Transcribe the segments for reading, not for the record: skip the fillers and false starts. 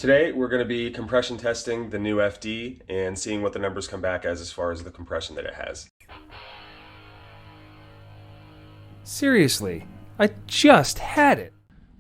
Today we're going to be compression testing the new FD and seeing what the numbers come back as far as the compression that it has. Seriously, I just had it.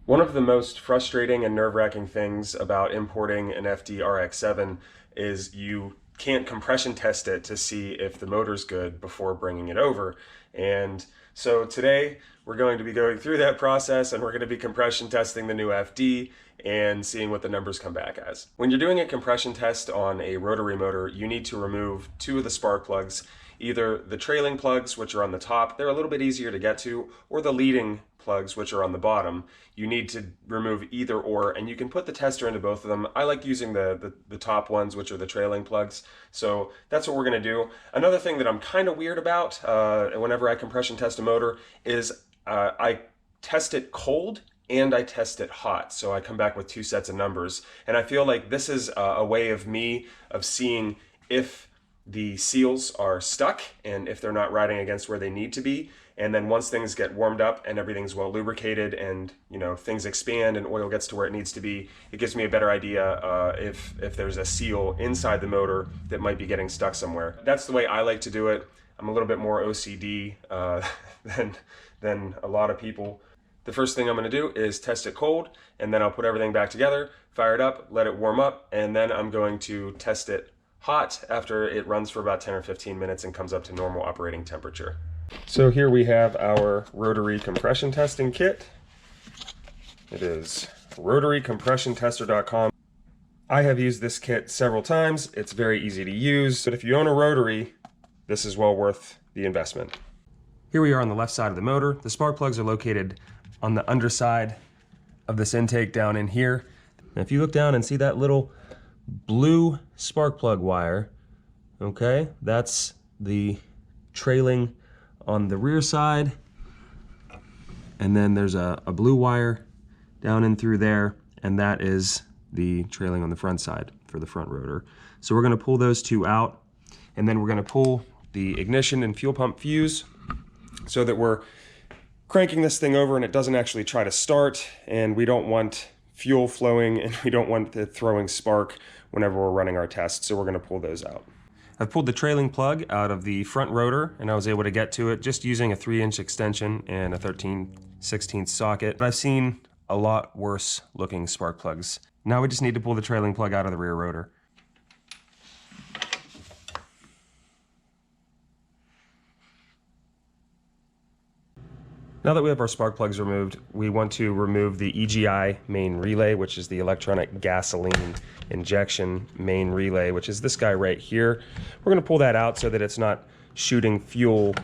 One of the most frustrating and nerve-wracking things about importing an FD RX-7 is you can't compression test it to see if the motor's good before bringing it over. And so today we're going to be going through that process, and we're going to be compression testing the new FD and seeing what the numbers come back as. When you're doing a compression test on a rotary motor, you need to remove two of the spark plugs, either the trailing plugs, which are on the top, they're a little bit easier to get to, or the leading plugs, which are on the bottom. You need to remove either or, and you can put the tester into both of them. I like using the top ones, which are the trailing plugs. So that's what we're going to do. Another thing that I'm kind of weird about whenever I compression test a motor is I test it cold and I test it hot. So I come back with two sets of numbers. And I feel like this is a way of me of seeing if the seals are stuck and if they're not riding against where they need to be. And then once things get warmed up and everything's well lubricated and things expand and oil gets to where it needs to be, it gives me a better idea if there's a seal inside the motor that might be getting stuck somewhere. That's the way I like to do it. I'm a little bit more OCD than a lot of people. The first thing I'm going to do is test it cold, and then I'll put everything back together, fire it up, let it warm up, and then I'm going to test it hot after it runs for about 10 or 15 minutes and comes up to normal operating temperature. So here we have our rotary compression testing kit. It is rotarycompressiontester.com. I have used this kit several times. It's very easy to use, but if you own a rotary, this is well worth the investment. Here we are on the left side of the motor. The spark plugs are located on the underside of this intake down in here. And if you look down and see that little blue spark plug wire, okay, that's the trailing on the rear side, and then there's a blue wire down in through there, and that is the trailing on the front side for the front rotor. So we're going to pull those two out, and then we're going to pull the ignition and fuel pump fuse so that we're cranking this thing over and it doesn't actually try to start, and we don't want fuel flowing and we don't want it throwing spark whenever we're running our tests, so we're going to pull those out. I've pulled the trailing plug out of the front rotor, and I was able to get to it just using a 3-inch extension and a 13/16 socket. But I've seen a lot worse looking spark plugs. Now we just need to pull the trailing plug out of the rear rotor. Now that we have our spark plugs removed, we want to remove the EGI main relay, which is the electronic gasoline injection main relay, which is this guy right here. We're going to pull that out so that it's not shooting fuel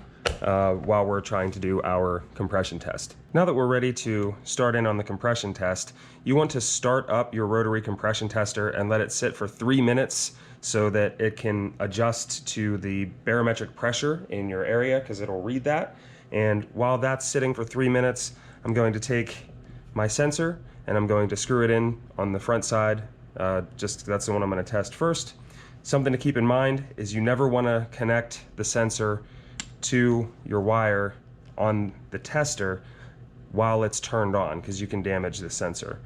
while we're trying to do our compression test. Now that we're ready to start in on the compression test, you want to start up your rotary compression tester and let it sit for 3 minutes so that it can adjust to the barometric pressure in your area, because it'll read that. And while that's sitting for 3 minutes, I'm going to take my sensor and I'm going to screw it in on the front side. That's the one I'm going to test first. Something to keep in mind is you never want to connect the sensor to your wire on the tester while it's turned on, because you can damage the sensor.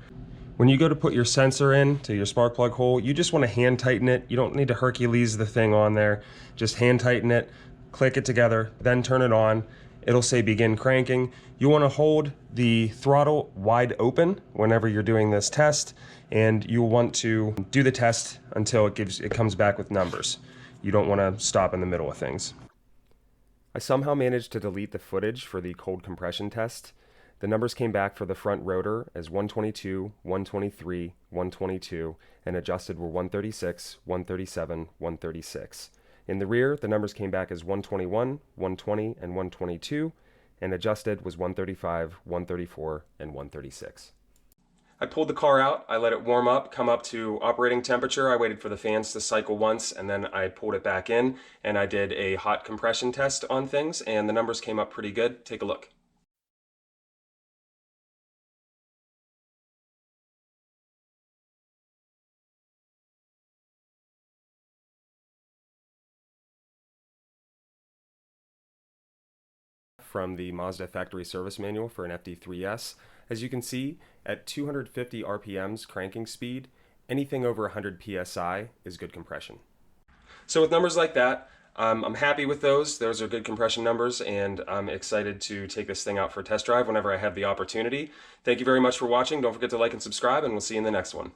When you go to put your sensor in to your spark plug hole, you just want to hand tighten it. You don't need to Hercules the thing on there. Just hand tighten it, click it together, then turn it on. It'll say begin cranking. You want to hold the throttle wide open whenever you're doing this test, and you'll want to do the test until it comes back with numbers. You don't want to stop in the middle of things. I somehow managed to delete the footage for the cold compression test. The numbers came back for the front rotor as 122, 123, 122, and adjusted were 136, 137, 136. In the rear, the numbers came back as 121, 120, and 122, and adjusted was 135, 134, and 136. I pulled the car out, I let it warm up, come up to operating temperature. I waited for the fans to cycle once, and then I pulled it back in, and I did a hot compression test on things, and the numbers came up pretty good. Take a look. From the Mazda factory service manual for an FD3S. As you can see, at 250 RPMs cranking speed anything over 100 psi is good compression. So with numbers like that, I'm happy with those. Those are good compression numbers, and I'm excited to take this thing out for a test drive whenever I have the opportunity. Thank you very much for watching. Don't forget to like and subscribe, and we'll see you in the next one.